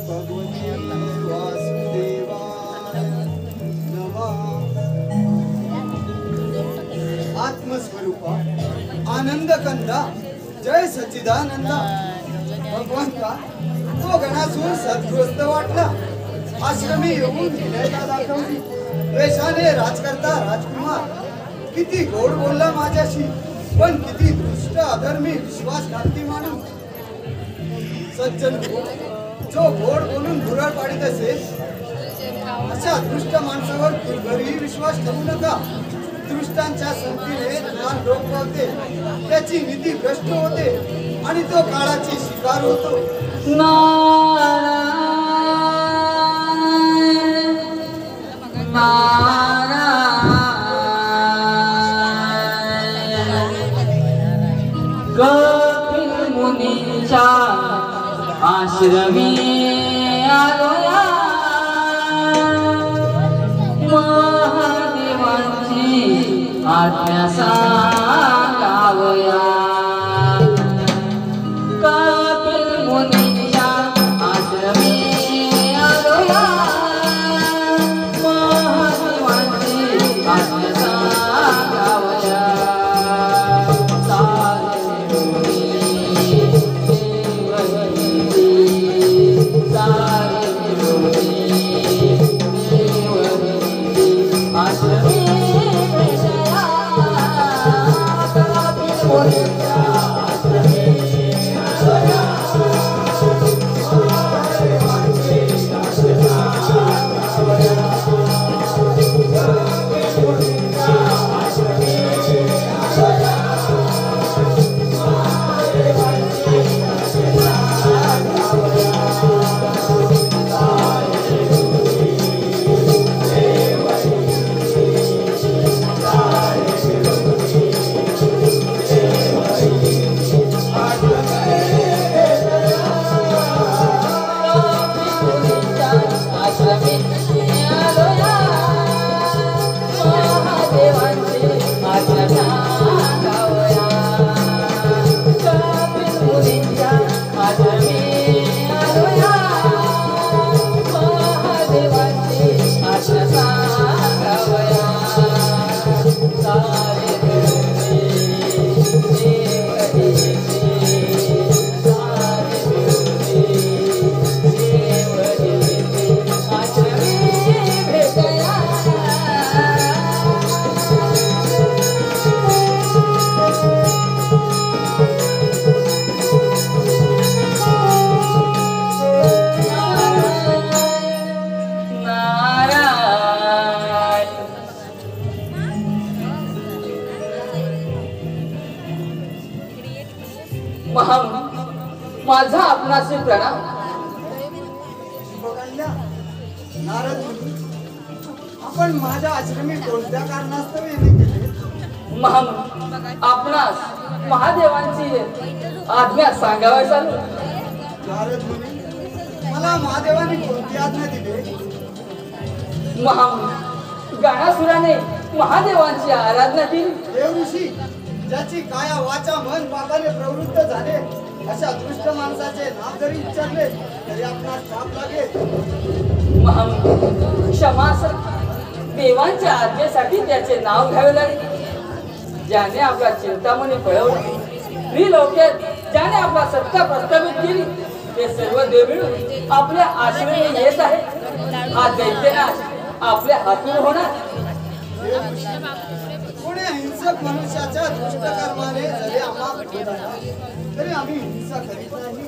भगवती वासुदेवाय नमः। आत्मस्वरूपा आनंद कंदा जय सच्चिदानंदा भगवंता तो गणासून सद्ग्रस्त वाटला आश्रमी येऊन विनयता दाखवली द्वेषाने राजकर्ता राजकुमार किती गोड बोलला माझ्याशी पण किती दुष्ट अधर्मी विश्वासघाती माणूस सज्जन हो, जो गोड बोलून भुरळ पाडित असेल अशा दुष्ट माणसावर दुर्घरी विश्वास ठेवू नका दृष्टांच्या संगतीने ज्ञान लोप पावते त्याची नीती भ्रष्ट होते आणि तो काळाची शिकार होतो कपिल मुनीच्या आश्रमी आलोया महादेवांची आज्ञा सांगावया कपिल मुनीच्या आश्रमी आलोया महादेवांची आज्ञा सांगावया माझा आपणाचे प्रणाम नारद मुनी आपण माझ्या आश्रमी कोणत्या कारणास्तव येणे केले आपणास महादेवांची आज्ञा सांगावी चालू नारद मुनी मला महादेवाने कोणती आज्ञा दिली गणासुराने महादेवांची आराधना केली देव ऋषी ज्याची काया वाचा मन पापाने प्रवृत्त झाले अशा दुष्ट माणसाचे नाव जरी उच्चारले तरी आपणास पाप लागेल क्षमास देवांच्या आज्ञेसाठी त्याचे नाव घ्यावे लागेल ज्याने आपला चिंतामणी पळवला त्रिलोक्यात ज्याने आपला सत्ता प्रस्थापित केली ते सर्व देव मिळून आपल्या आश्रमी येत आहे हा दैत्यनाश आपल्या हातून होणार कोणी हिंसक मनुष्याच्या दुष्ट कर्माने जरी आम्हाला तरी आम्ही हिंसा करीत नाही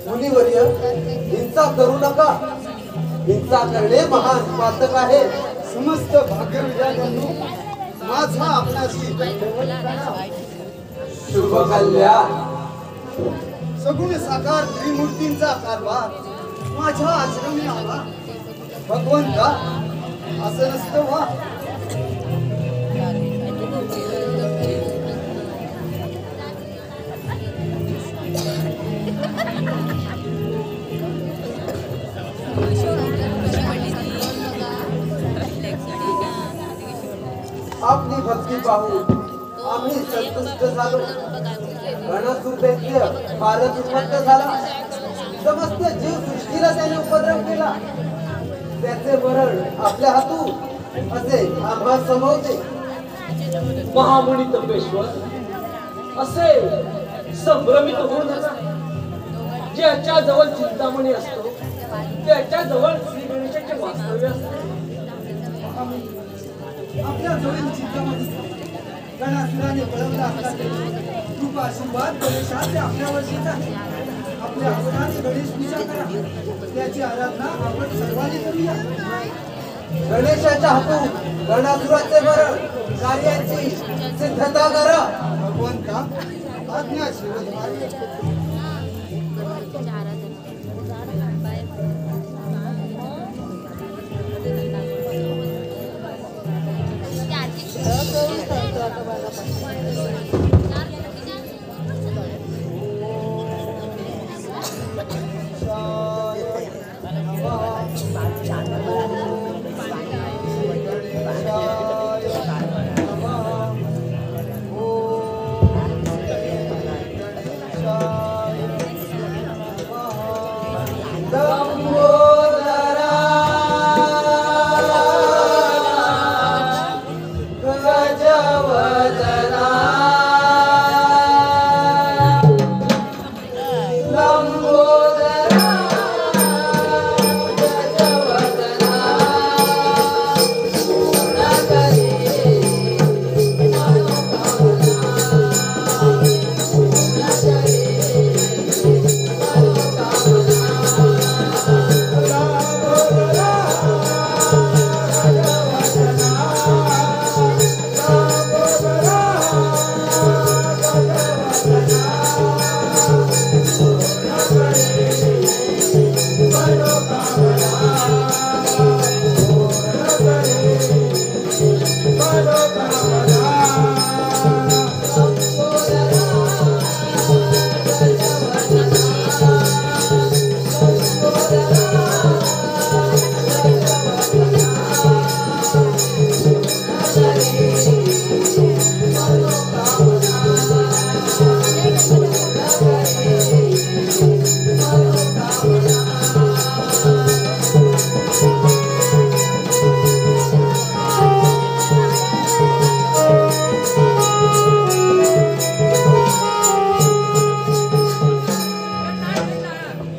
मुनिवर्य हिंसा करू नका हिंसा करणे महान पातक आहे समस्त भाग्य विधात्यांनो माझा आपणाशी शुभ कल्याण सगुण साकार त्रिमूर्तींचा कारभार माझ्या आश्रमी आला भगवंता असं नसतं वा आपली भक्ती पाहून आम्ही संतुष्ट झालो गणसूर दैत्य फारच उन्मत्त झाला समस्त जीव सृष्टीला त्याने उपद्रव केला. त्याचे मरण आपल्या हातून असे आम्हा समवते. महामुनी तपेश्वर असे संभ्रमित होऊ नका. ज्याच्या जवळ चिंतामणी असतो त्याच्या जवळ श्री गणेशाचे वास्तव्य असते. आपल्या जवळील चिंतामणी गणासुराने बळवला असता कृपा आशीर्वाद गणेशाचे आपल्यावर येत आहे. आपल्या हस्ताने गणेश पूजा करा. त्याची आराधना आपण सर्वांनी करूया. गणेशाच्या हातून गणासुराचे मरण कार्याची सिद्धता करा. भगवंता आज्ञा शिवद्वारे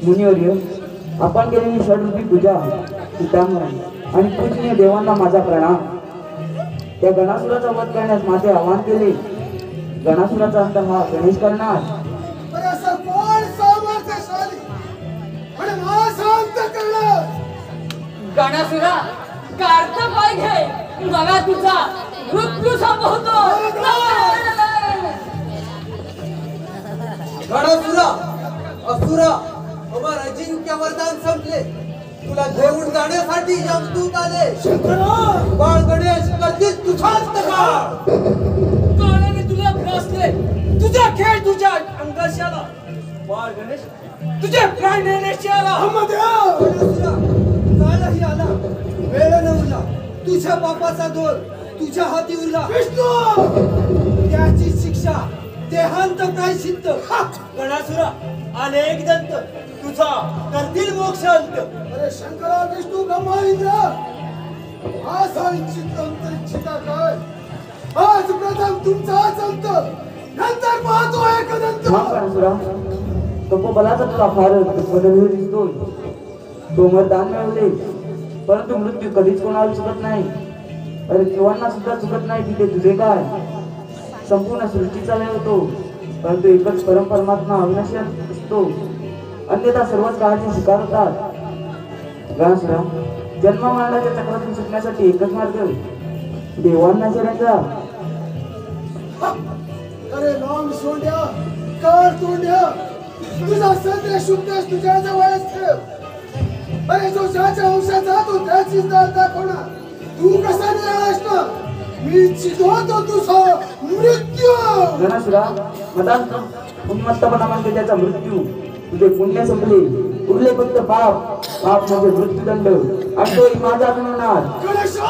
मुनिवर्य, आपण केलेली षडरूपी पूजा चिंतामणी आणि पूजनीय देवांना माझा प्रणाम. त्या गणासुराचा वध करण्यास माझे आवाहन केले. गणासुराचा अंत हा गणेश करणार. पण असं कोण सामर्थ्यशाली आणि माझा अंत करणार? गणासुरा कारचा पाय घे. बघा तुझा मृत्यू संभवतो. गणासुरा असुरा अमर अजिंक्य वरदान संपले. तुला घेऊन जाण्यासाठी यमदूत आले. बाळ गणेश कधीच तुझाच काळ. काळाने तुला ग्रासले. तुझा खेळ तुझ्या अंगाशी आला. बाळ गणेश तुझे प्राण नेण्याची आला. गणासुरा, काळही आला, वेळ न उरला. तुझ्या बापाचा दोर तुझ्या हाती उरला. त्याची शिक्षा देहांत प्रायश्चित्त. गणासुरा अनेक दंत तुझा करतील मोक्षांत. अरे शंकरा, विष्णू, ब्रह्मा, इंद्र, असा इच्छित अंतरिक्षिता काय? आज प्रथम तुमचाच अंत, नंतर पाहतो एकदंत. थांब गणासुरा, तपोबलाचा तुला फारच बदल दिसतोय. तो वरदान मिळवले परंतु मृत्यू कधीच कोणाला चुकत नाही. अरे जीवांना सुद्धा चुकत नाही. तिथे तुझे काय? संपूर्ण सृष्टीचा लय होतो परंतु एकच परमात्मा अविनाशी असतो. अन्यथा सर्वच काळाचे शिकार होतात. गणासुरा, जन्म मरणाच्या चक्रातून सुटण्यासाठी एकच मार्ग, देवांना शरणाचा. अरे लांब सोंड्या, काळ तोंड्या, तुझा संदेश उपदेश तुझ्या जवळच ठेव. अरे जो ज्याच्या वंशाचा तो त्याचीच दाद दाखवणार. तू कसा निराश ना? मी चितवतो तुझा मृत्यू. गणासुरा, मदांत उन्मत्तपणा म्हणजे त्याचा मृत्यू. तुझे पुण्य संपले, उरले फक्त पाप. पाप म्हणजे मृत्यूदंड आणि तोही माझा मिळणार. गणेशा,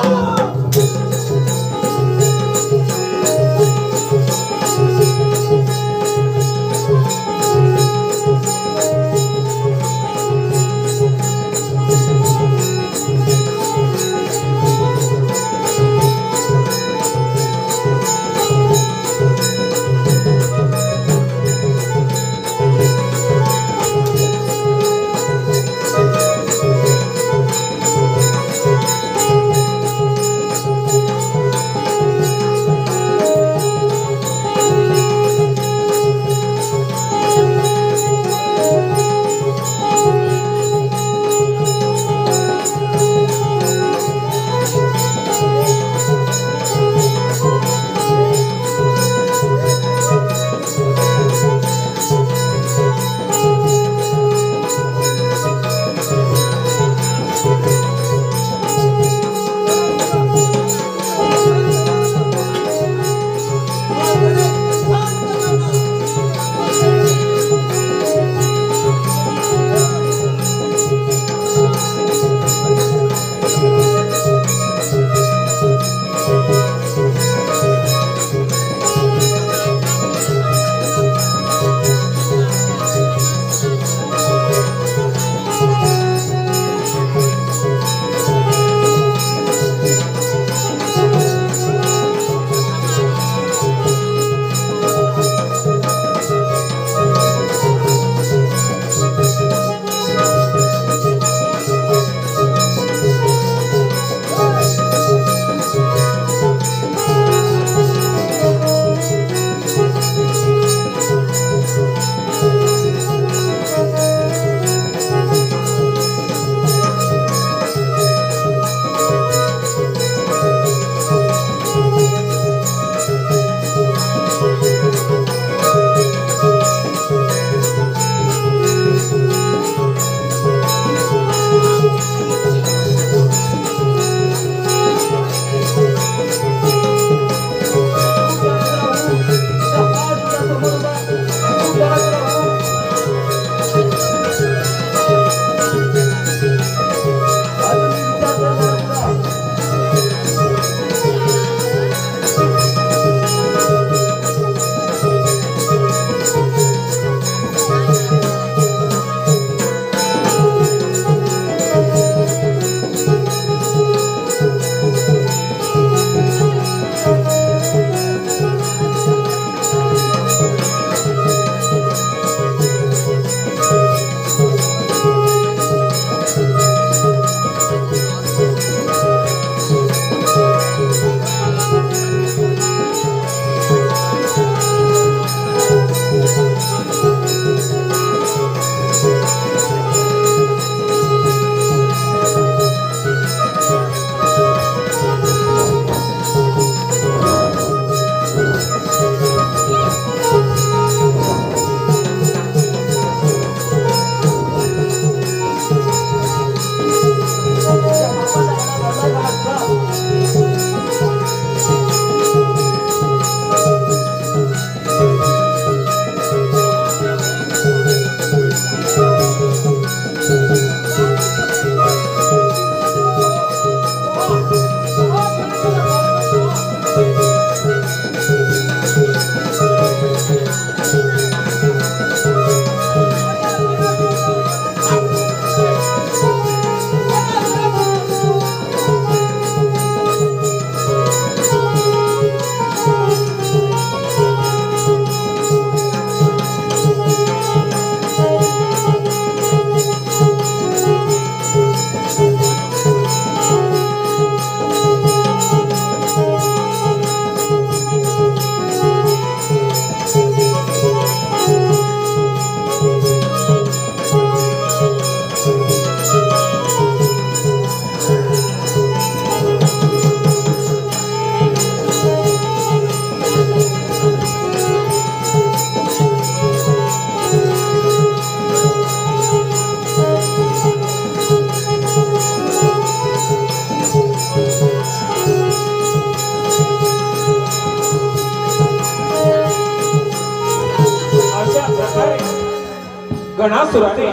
गणासुराने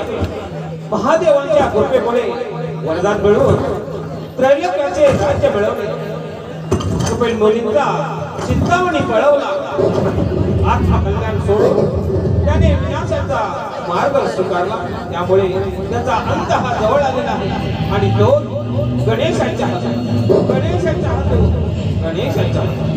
महादेवांच्या कृपेमुळे वरदान मिळवून त्रैलोक्याचे राज्य मिळवले। कपिल मुनींचा चिंतामणी पळवला। आत्मकल्याण सोडून त्याने विनाशाचा मार्ग स्वीकारला। त्यामुळे त्याचा अंत हा जवळ आलेला आहे आणि तो गणेशाच्या हातात, गणेशाच्या हातात, गणेशाच्या हातात।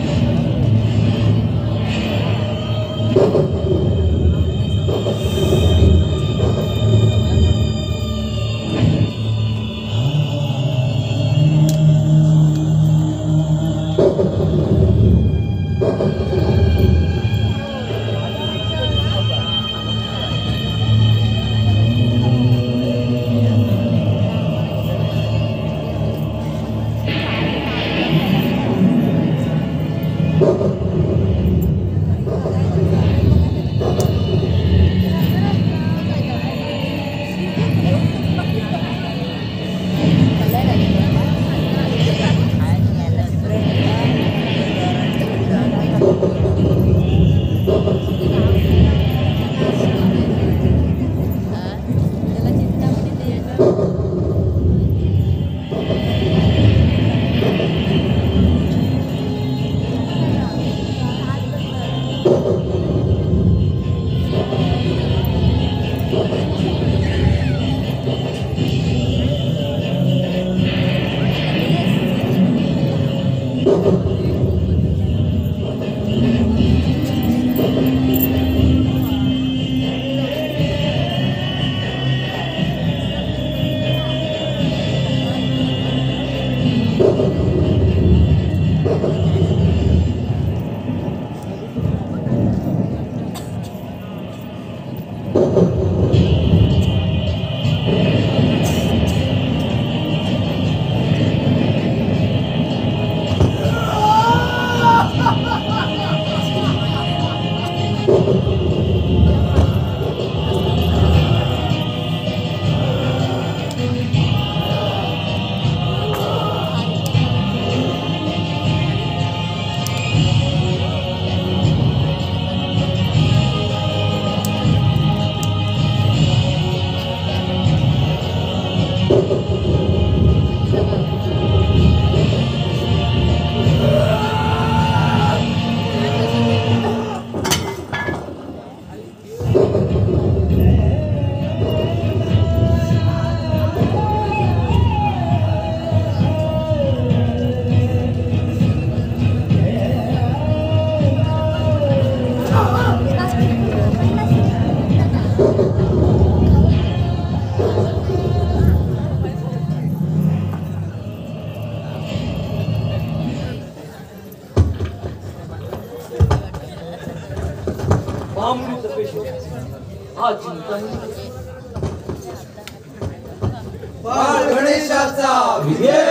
बाळ गणेशाचा विजय